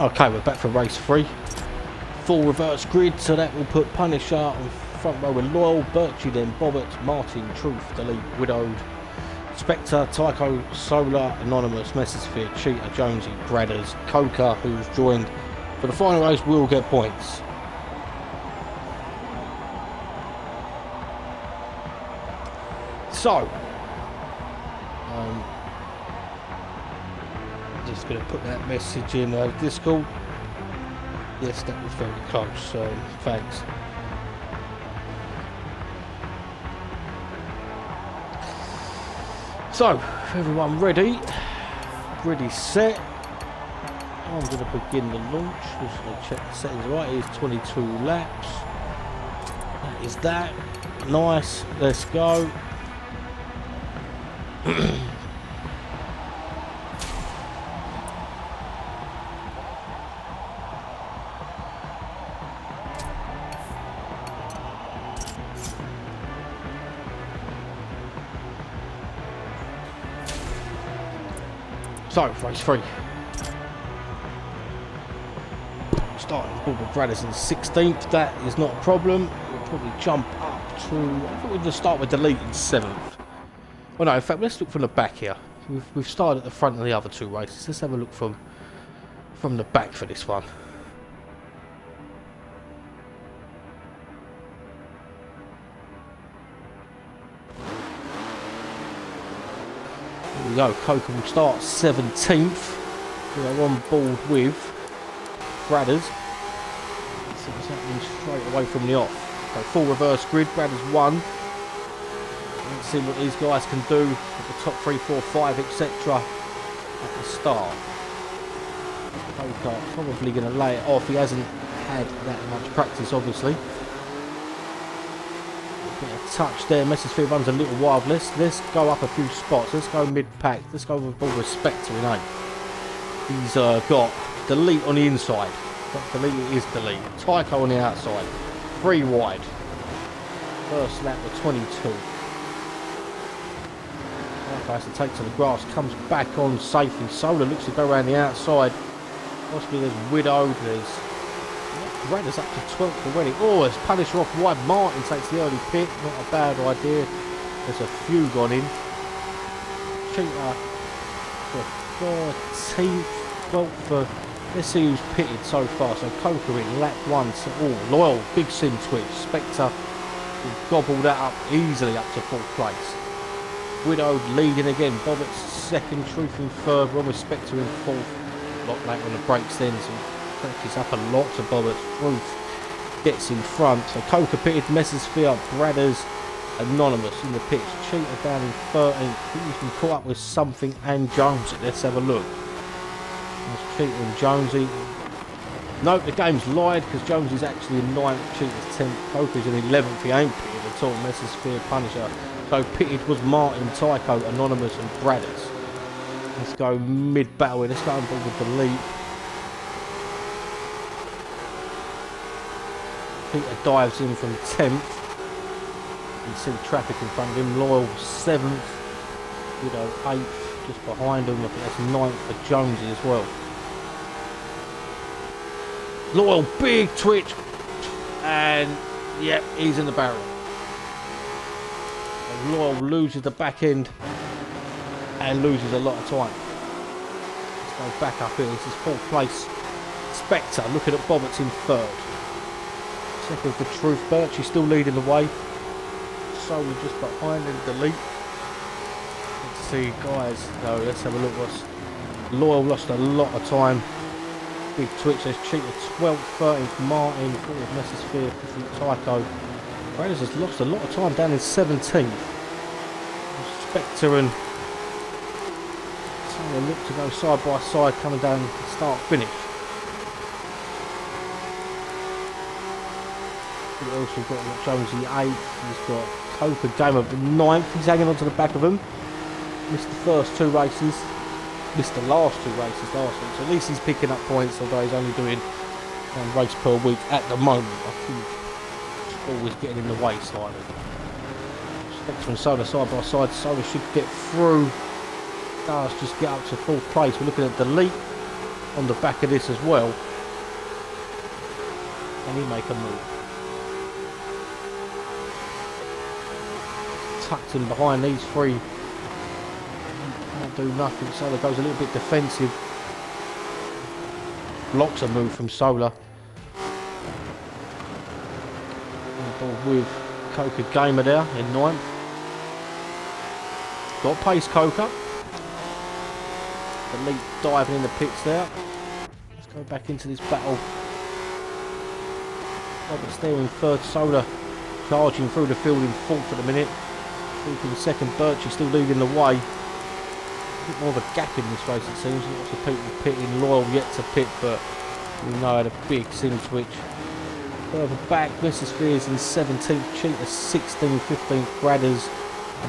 Okay, we're back for race 3. Full reverse grid, so that will put Punisher on front row with Loyal, Birchie, then Bobbert, Martin, Truth, Delete, Widowed, Spectre, Tycho, Solar, Anonymous, Mesosphere, Cheetah, Jonesy, Bradders, Coca, who's joined for the final race, will get points. So, just going to put that message in Discord. Yes, that was very close, so thanks. So, everyone ready set. I'm going to begin the launch. Just going to check the settings right. It is 22 laps. That is that. Nice, let's go. So, race 3. Starting with Bradders in 16th, that is not a problem. We'll probably jump up to, I think we'll just start with Delete in 7th. Well no, in fact, let's look from the back here. We've started at the front of the other two races. Let's have a look from the back for this one. Here we go, Coca will start 17th. We are on board with Bradders. See what's happening straight away from the off. So full reverse grid, Bradders 1. Let's see what these guys can do at the top 3, 4, 5, etc. at the start. Coca probably going to lay it off. He hasn't had that much practice, obviously. A bit of touch there. Mesosphere runs a little wild. Let's go up a few spots. Let's go mid-pack. Let's go with all respect to in 8th. He's got Delete on the inside. Not Delete, it is Delete. Tycho on the outside. 3 wide. First lap of 22. Has to take to the grass, comes back on safely. Solar looks to go around the outside. Possibly there's Widowed, there's Bradders up to 12th already. Oh, there's Punisher off wide. Martin takes the early pit, not a bad idea. There's a few gone in. Cheetah for 13th, 12th for, let's see who's pitted so far. So Coca in lap 1, so, oh, Loyal, big sim twitch. Spectre will gobble that up easily up to 4th place. Widowed leading again, Bobbett's second, Truth in third, Robert Spectre in 4th. A lot later on the brakes then, so practice up a lot to Bobbett's. Truth gets in front. So Coca pitted, Mesosphere, Bradders, Anonymous in the pits. Cheetah down in 13th. He's been caught up with something and Jonesy. Let's have a look. There's Cheetah and Jonesy. Nope, the game's lied because Jonesy's actually in 9th, Cheetah's 10th, Coca's in 11th. He ain't pitted at all. Mesosphere, Punisher. So pitted was Martin, Tycho, Anonymous and Bradders. Let's go mid-battle here. Let's go on board with the lead. Peter dives in from 10th. You can see the traffic in front of him. Loyal 7th. Widow 8th. Just behind him. I think that's 9th for Jonesy as well. Loyal, big twitch. And, yep, he's in the barrel. Loyal loses the back end and loses a lot of time. Let's go back up here. This is 4th place. Spectre looking at Bobbett's in 3rd. 2nd for Truth. Birchie still leading the way. Solar just behind him. Delete. Let's see, guys. No, let's have a look. What's Loyal lost a lot of time. Big twitch. There's Cheetah 12th, 13th. Martin 4th. Mesosphere 5th. Tycho. Bradders has lost a lot of time down in 17th. Spectre and Solar look to go side by side coming down start finish. We've also got Jonesy 8th. He's got Coca game of the 9th. He's hanging on to the back of him. Missed the first 2 races. Missed the last 2 races last week. So at least he's picking up points, although he's only doing 1 race per week at the moment. I think always getting in the way slightly. Spectre and Solar side by side. Solar should get through. Does just get up to 4th place. We're looking at Delete. on the back of this as well. Can he make a move? Tucked in behind these three. Can't do nothing. Solar goes a little bit defensive. Blocks a move from Solar. With Coca Gamer there in 9th. Got pace Coca. The lead diving in the pits there. Let's go back into this battle. Robert's there in 3rd. Solar charging through the field in 4th at the minute. Keeping 2nd. Birchie still leading the way. A bit more of a gap in this race it seems. Lots of people pitting. Loyal yet to pit, but we know had a big sim switch. Further back, Spheres in 17th, Cheetah 16th, 15th, Bradders,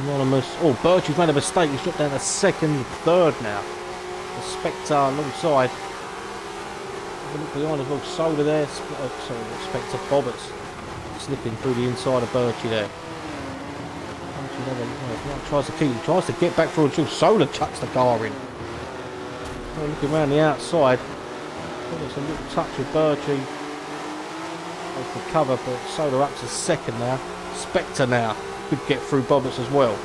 Anonymous. Oh, Birchie's made a mistake, he's dropped down to 2nd, 3rd now. The Spectre alongside. Have a look behind as well, Solar there, sorry, the Spectre Bobbers slipping through the inside of Birchie there. Tries to get back through until Solar chucks the car in. Oh, looking around the outside, there's a little touch with Birchie. For cover, but Solar up to 2nd now. Spectre now could get through Bobbers as well.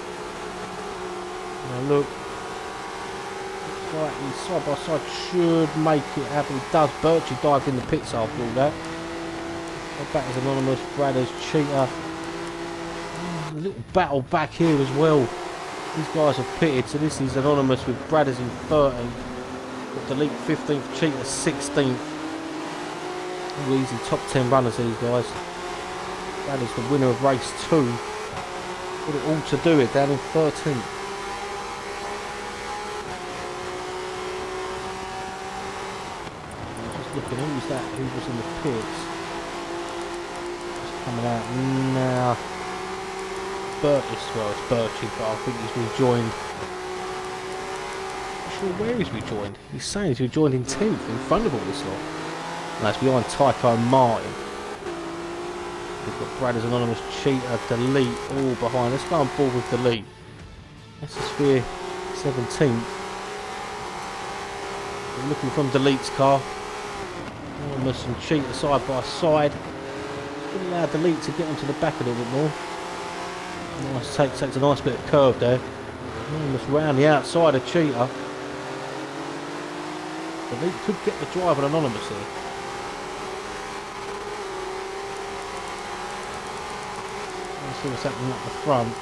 Now look, looks like he's side by side should make it happen. He does. Birchie dived in the pits after all that. Back is Anonymous, Bradders, Cheetah. A little battle back here as well. These guys have pitted, so this is Anonymous with Bradders in 13th. Got Delete 15th, Cheetah 16th. All easy top 10 runners, these guys. That is the winner of race 2. Got it all to do it down in 13th. Just looking, who's that? Who was in the pits? Just coming out now. Well, it's Birchie, but I think he's rejoined. Not sure where he's rejoined. He's saying he's rejoined in 10th in front of all this lot. And that's behind Tycho and Martin. We've got Bradders, Anonymous, Cheetah, Delete all behind. Let's go on board with Delete. Sphere 17th. We're looking from Delete's car. Anonymous and Cheetah side by side. Going to allow Delete to get onto the back a little bit more. Nice takes a nice bit of curve there. Anonymous round the outside of Cheetah. Delete could get the drive on Anonymous here. See what's happening up the front.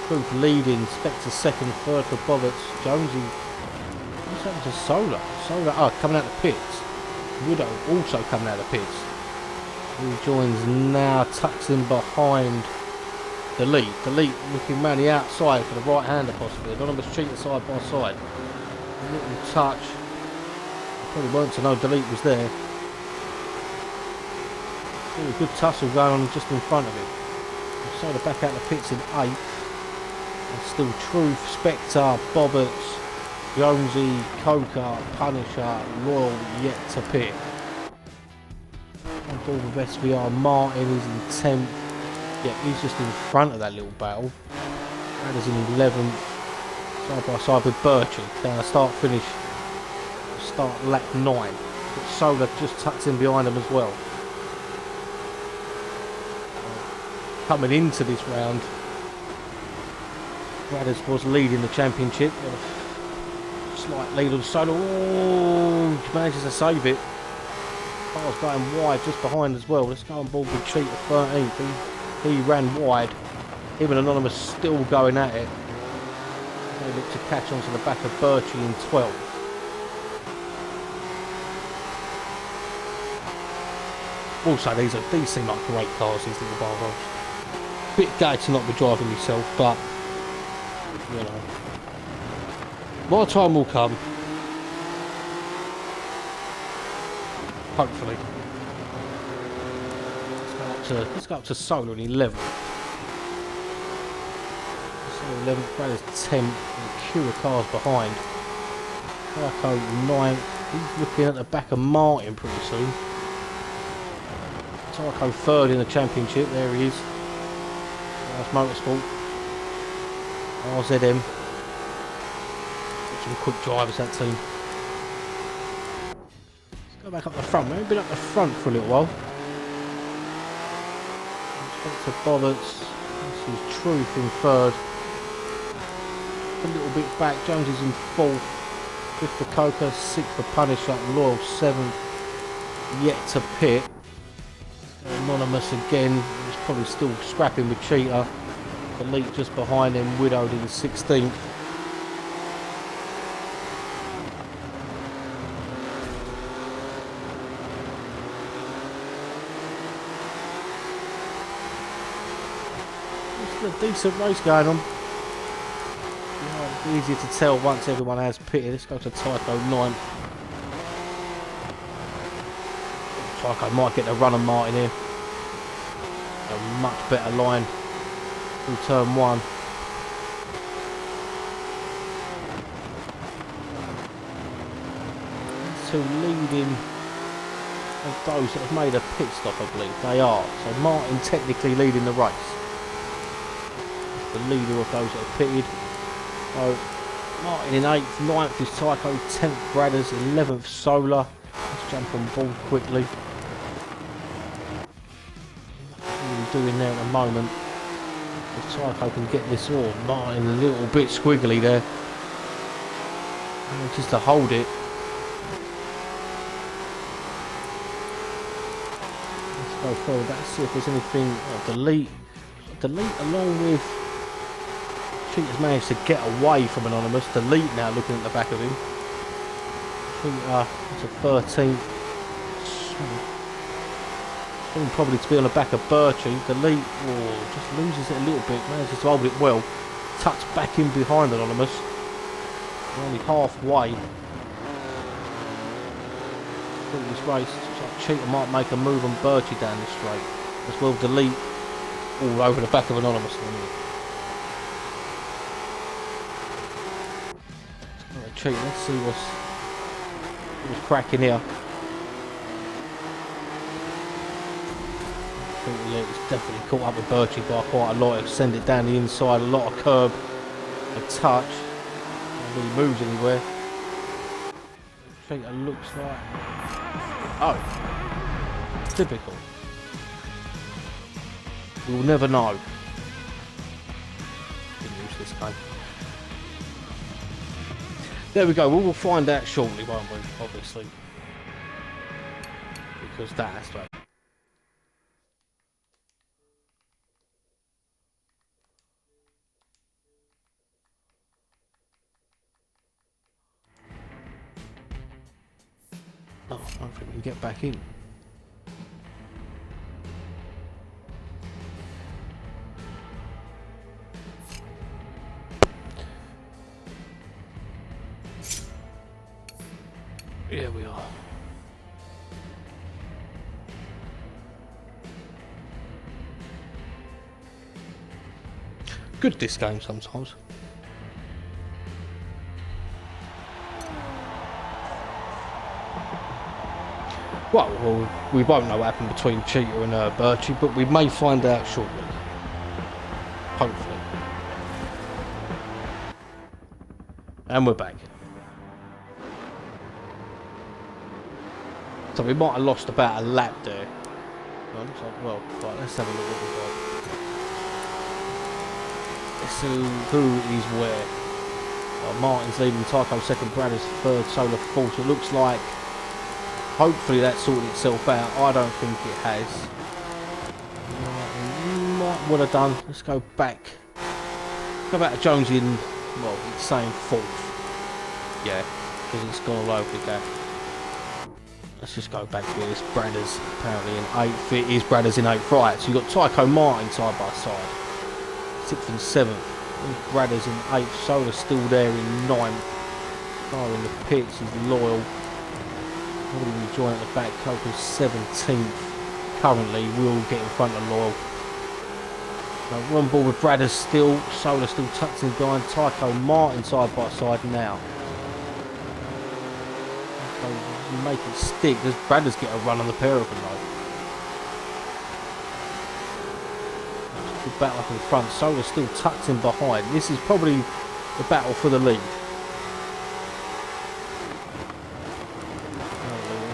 Proof leading, Spectre 2nd, 3rd for Bobbers. Jonesy, what's happened to Solar? Solar, coming out the pits. Widow also coming out the pits. He joins now, tucks in behind Delete. Delete looking round the outside for the right hander possibly. Anonymous Cheetah side by side. A little touch. Probably weren't to know Delete was there. Still a good tussle going on just in front of him. Solar back out the pits in 8th. And still Truth, Spectre, Bobbers, Jonesy, Coca, Punisher, Royal yet to pit. On board with SVR, Martin is in 10th. Yeah, he's just in front of that little battle. That is in 11th. Side by side with Birchie. Down the start lap 9. But Solar just tucks in behind him as well. Coming into this round, Bradders was leading the championship. Slight lead on Solar. Oh, manages to save it. Car's going wide just behind as well. Let's go on board with Cheetah 13th. He ran wide. Even Anonymous still going at it. They look to catch onto the back of Birchie in 12th. Also, these seem like great cars, these little Volvos. Bit gay to not be driving myself, but you know, my time will come. Hopefully. Let's go up to Solar in 11th. Solar 11th, Bradders 10th, and Cura cars behind. Tycho 9th. He's looking at the back of Martin pretty soon. Tycho 3rd in the championship. There he is. Nice motorsport. RZM. Got some quick drivers, that team. back up the front. We haven't been up the front for a little while. Inspector Bobberts. This is Truth in third. A little bit back. Jones is in fourth. Fifth for Coca. Sixth for Punisher. Loyal seventh. Yet to pit. Anonymous again. He's probably still scrapping with Cheetah. Elite just behind him. Widowed in 16th. A decent race going on. Yeah, easier to tell once everyone has pitted. Let's go to Tycho 9th. Tycho might get the run on Martin here. A much better line through turn 1. Two leading of those that have made a pit stop, I believe. They are. So Martin technically leading the race. The leader of those that have pitted. So Martin in 8th, 9th is Tycho, 10th Bradders, 11th Solar. Let's jump on board quickly. What are we doing there at the moment? If Tycho can get this on, Martin a little bit squiggly there. Just to hold it. Let's go forward, let's see if there's anything. Delete along with Cheetah's managed to get away from Anonymous. Delete now looking at the back of him. Cheetah to 13th. Probably to be on the back of Birchie. Delete just loses it a little bit. Manages to hold it well. Tucks back in behind Anonymous. We're only halfway through this race. So Cheetah might make a move on Birchie down this straight. As well Delete all over the back of Anonymous. Let's see what's cracking here. It's definitely caught up with Birchie by quite a lot. Send it down the inside, a lot of curb, a touch. Not really moves anywhere. I think it looks like. Oh, typical. We'll never know. Didn't use this game. There we go, we will find out shortly, won't we? Obviously. Because that's right. Oh, I don't think we can get back in. Here we are. Good this game sometimes. Well, we won't know what happened between Cheetah and Birchie, but we may find out shortly. Hopefully. And we're back. So we might have lost about a lap there. Well, right, let's have a look what we've got. Let's see who is where. Martin's leading, Tycho second, Bradders third, Solar fourth. It looks like hopefully that sorted itself out. I don't think it has. Might would have done. Let's go back. Go back to Jones in, well, it's saying fourth. Yeah, because it's gone all over the gap. Let's just go back here. It's Bradders apparently in 8th. It is Bradders in 8th. Right, so you've got Tycho Martin side by side. 6th and 7th. Bradders in 8th. Solar's still there in 9th. Far in the pits. He's Loyal. Probably join at the back. Coco's 17th. Currently will get in front of Loyal. So we're on board with Bradders still. Solar still tucked in behind. Tycho Martin side by side now. Make it stick. Does Bradders get a run on the pair of them though? Good battle up in front. Solar's still tucked in behind. This is probably the battle for the lead.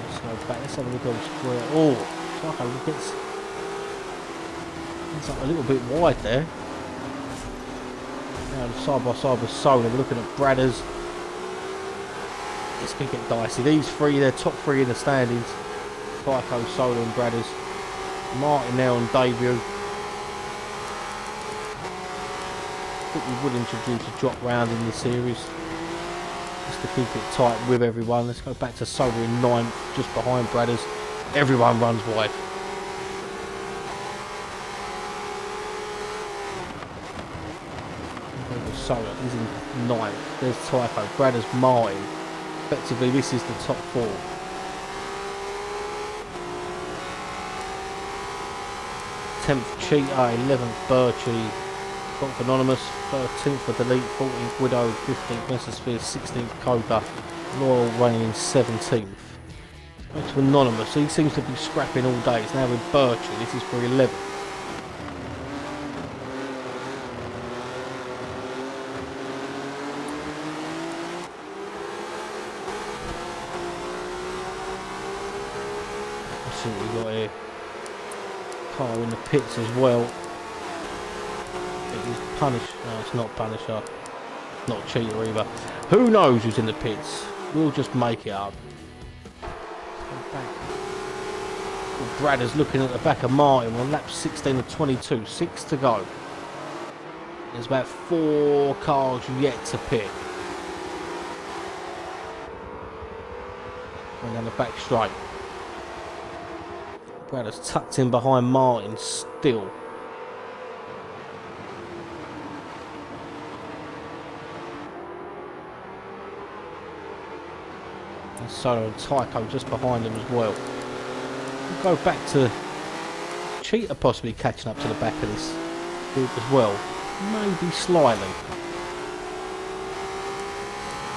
Let's go back go square. Oh, Tycho gets up a little bit wide there. Now side by side with Solar, we're looking at Bradders. It's going to get dicey. These three, they're top three in the standings. Tycho, Solar and Bradders. Martin now on debut. I think we would introduce a drop round in the series, just to keep it tight with everyone. Let's go back to Solar in 9th, just behind Bradders. Everyone runs wide. Solar, he's in 9th. There's Tycho, Bradders, Martin. Effectively, this is the top 4. 10th Cheetah, 11th Birchie, 12th Anonymous, 13th for Delete, 14th Widow, 15th Mesosphere, 16th Cobra, Loyal running in 17th. Back to Anonymous, he seems to be scrapping all day. It's now with Birchie, this is for 11th. Let's see what we got here. Car in the pits as well. It is Punisher. No, it's not Punisher. Not Cheetah either. Who knows who's in the pits? We'll just make it up. Bradders looking at the back of Martin on lap 16 of 22. 6 to go. There's about 4 cars yet to pit. Going down the back straight. Bradders tucked in behind Martin still. And Solar and Tycho just behind him as well. We'll go back to Cheetah possibly catching up to the back of this group as well. Maybe slightly.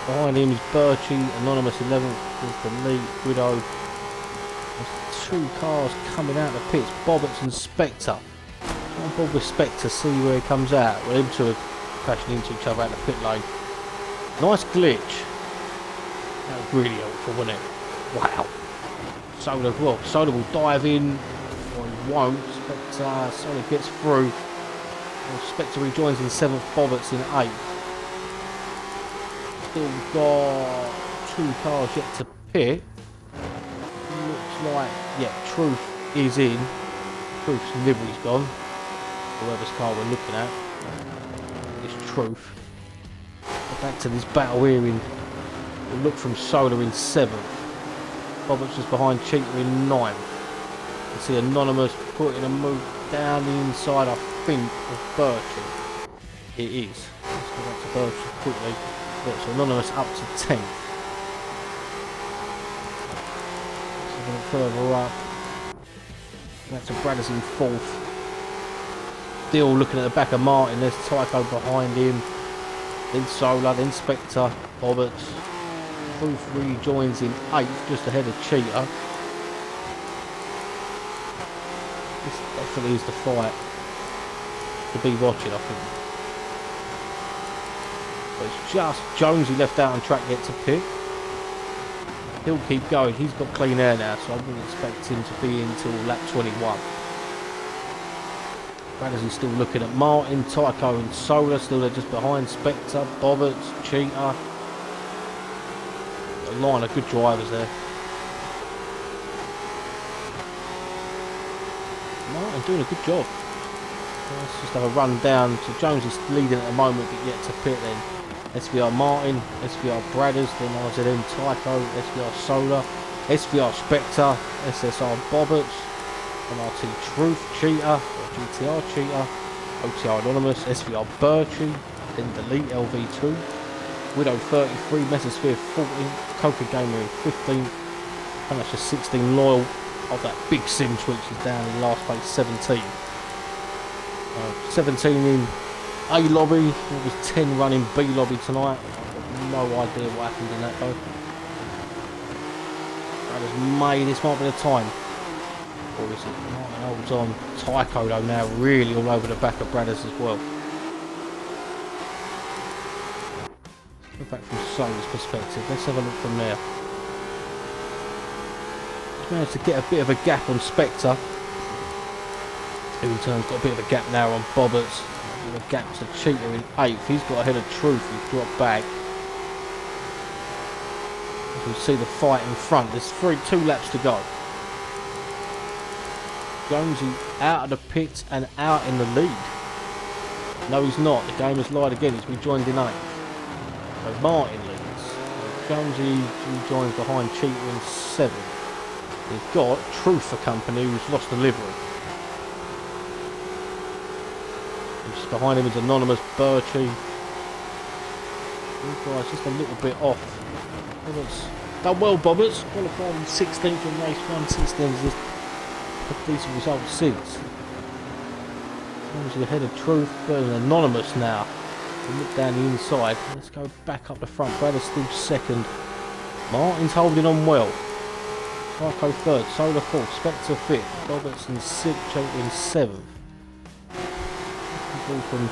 Behind him is Birchie, Anonymous 11th, there's the Lead, Widow. There's 2 cars coming out of the pits, Bobbitt's and Spectre. I'll Bob with Spectre, see where he comes out. Well, them two are crashing into each other out the pit lane. Nice glitch. That was really helpful, wasn't it? Wow. Solar will dive in, or he won't, but Solar gets through. Well, Spectre rejoins in 7th, Bobbitt's in 8th. Still got 2 cars yet to pit. Looks like, yeah, Truth is in. Truth's livery's gone. Whoever's car we're looking at. It's Truth. Back to this battle here in. We'll look from Solar in 7th. Bobbitt's just behind Cheetah in 9th. You see Anonymous putting a move down the inside, I think, of Birchie. It is. Let's go back to Birchie quickly. Yeah, so Anonymous up to 10th. So a bit further up. Back to Bradders in 4th. Still looking at the back of Martin. There's Tycho behind him. Then Solar, then Spectre, Bobbitt's. Truth rejoins in 8th, just ahead of Cheetah. This definitely is the fight to be watching, I think. But it's just Jonesy left out on track yet to pit. He'll keep going. He's got clean air now, so I wouldn't expect him to be in till lap 21. Bradders is still looking at Martin, Tycho and Solar, still there just behind Spectre, Bobbitt's, Cheetah. A line of good drivers there. Martin doing a good job. Let's just have a run down. So Jones is leading at the moment, but yet to pit then. SVR Martin, SVR Bradders, then RZM Tycho, SVR Solar, SVR Spectre, SSR Bobbitt's, NRT Truth Cheetah, or GTR Cheetah, OTR Anonymous, SVR Birchie, then Delete LV2. Widow 33, Mesosphere 14, Coca Gamer in 15, Punisher 16, Loyal of that big sim switch is down in last place 17. 17 in A lobby, it was 10 running B lobby tonight. I've got no idea what happened in that though. That was May, this might be the time. Or is it? Martin holds on. Tycho though now really all over the back of Bradders as well. Back from Solar's perspective, let's have a look from there. He's managed to get a bit of a gap on Spectre. In turn, got a bit of a gap now on Bobberts. The gap's a cheater in 8th. He's got ahead of Truth. He's dropped back. You can see the fight in front. There's 2 laps to go. Jonesy out of the pits and out in the lead. No, he's not. The game has lied again. He's rejoined in 8th. So Martin leads. Jonesy rejoins behind Cheater in 7th. He's got Truth for company, who's lost the livery. Just behind him is Anonymous, Birchie. These guys just a little bit off. Bobberts done well, Bobberts. Qualified in 16th in race 1 since then. Just a decent result since. Jonesy ahead of Truth. There's an Anonymous now. We look down the inside. Let's go back up the front. Brad is still 2nd. Martin's holding on well. Tycho 3rd. Solar 4th. Spectre 5th. Bobberts in 6th. Choker in 7th. From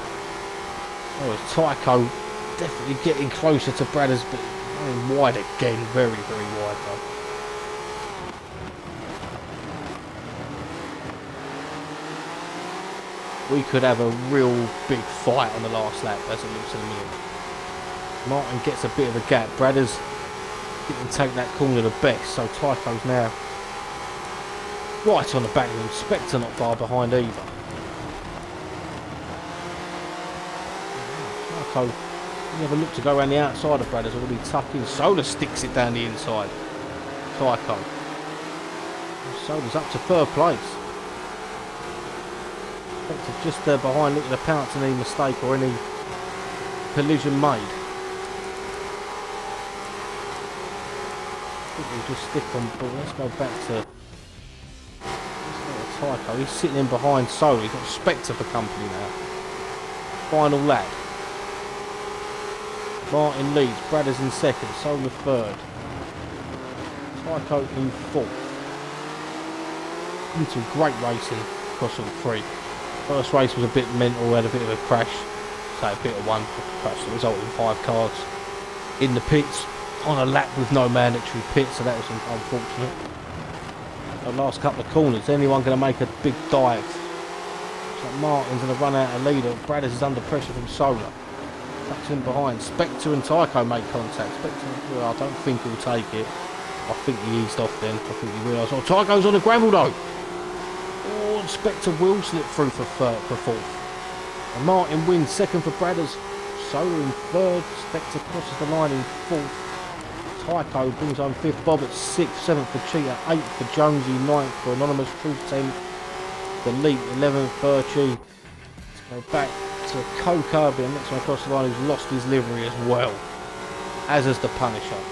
Tycho definitely getting closer to Bradders, but going wide again. Very, very wide though. We could have a real big fight on the last lap as it looks in a minute. Martin gets a bit of a gap. Bradders didn't take that corner the best, so Tycho's now right on the back of him. Spectre not far behind either. Tycho, you have a look to go around the outside of Bradders, already tucked in. Solar sticks it down the inside. Tycho. Solar's up to 3rd place. Just there behind, looking to pounce any mistake or any collision made. I think we'll just stick on, but let's go back to Tycho. He's sitting in behind Solar. He's got Spectre for company now. Final lap. Martin leads. Bradders in 2nd. Solar 3rd. Tycho in 4th. Some great racing across all 3. First race was a bit mental, we had a bit of a crash, so a bit of one crash that resulted in 5 cars in the pits on a lap with no mandatory pit, so that was unfortunate. The last couple of corners, anyone going to make a big dive? So Martin's going to run out a leader. Bradders is under pressure from Solar. Tucks in behind. Spectre and Tycho make contact. Spectre, well, I don't think he'll take it. I think he eased off then. I think he realised, oh, Tycho's on the gravel though. Spectre will slip through for 4th. And Martin wins 2nd for Bradders. Solar in 3rd. Spectre crosses the line in 4th. Tycho brings home 5th. Bobberts 6th. 7th for Cheetah. 8th for Jonesy. 9th for Anonymous. Truth 10th. The Leap 11th. Birchie. Let's go back to Coker. The next one across the line who's lost his livery as well. As has the Punisher.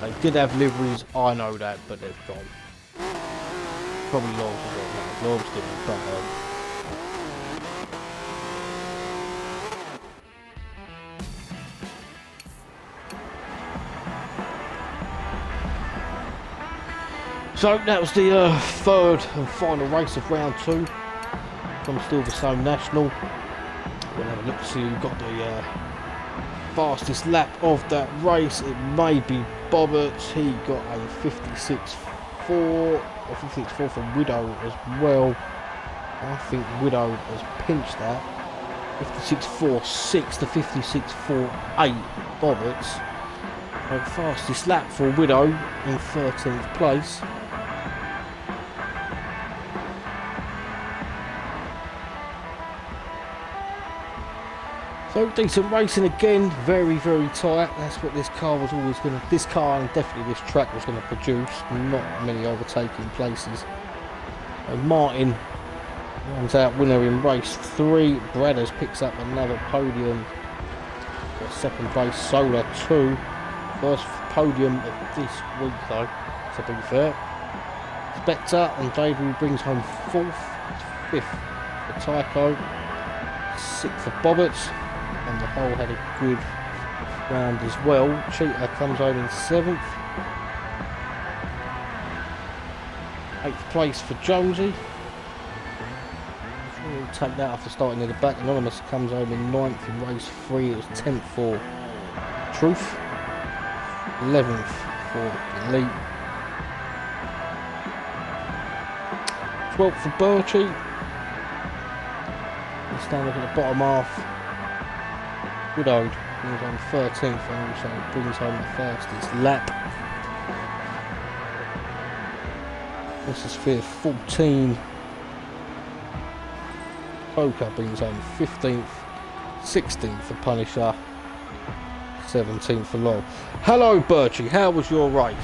They did have liveries, I know that, but they've gone. Probably Logs as well. No, Logs didn't, but so that was the 3rd and final race of round 2 from Silverstone National. We'll have a look to see who got the fastest lap of that race. It may be Bobberts. He got a 56.4. A 56.4 from Widow as well. I think Widow has pinched that. 56.46 to 56.48 Bobberts. The fastest lap for Widow in 13th place. So decent racing again, very, very tight. That's what this car was always going to, this car and definitely this track was going to produce. Not many overtaking places. And Martin runs out winner in race 3. Bradders picks up another podium. 2nd place, Solar 2. First podium of this week though, to be fair. Spectre and David brings home 4th. 5th for Tycho. 6th for Bobberts. And the whole had a good round as well. Cheetah comes home in 7th. 8th place for Jonesy. We'll take that after starting near the back. Anonymous comes home in 9th in race 3. It was 10th for Truth. 11th for Elite. 12th for Birchie. Let's now look at the bottom half. Woodode brings on 13th and also brings home the fastest lap. This is fifth, 14. Coca brings home 15th, 16th for Punisher, 17th for Laurel. Hello Birchie, how was your race?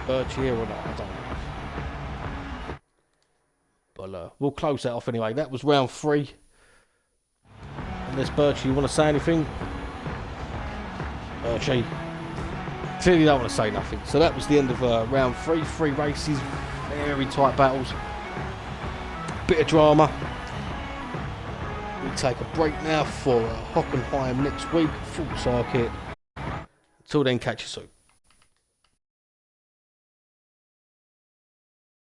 Birchie here or not, I don't know. But we'll close that off anyway. That was round 3. Unless Birchie, you want to say anything? Birchie. Clearly don't want to say nothing. So that was the end of round 3. 3 races, very tight battles, bit of drama. We take a break now for Hockenheim next week, full circuit. Until then, catch you soon.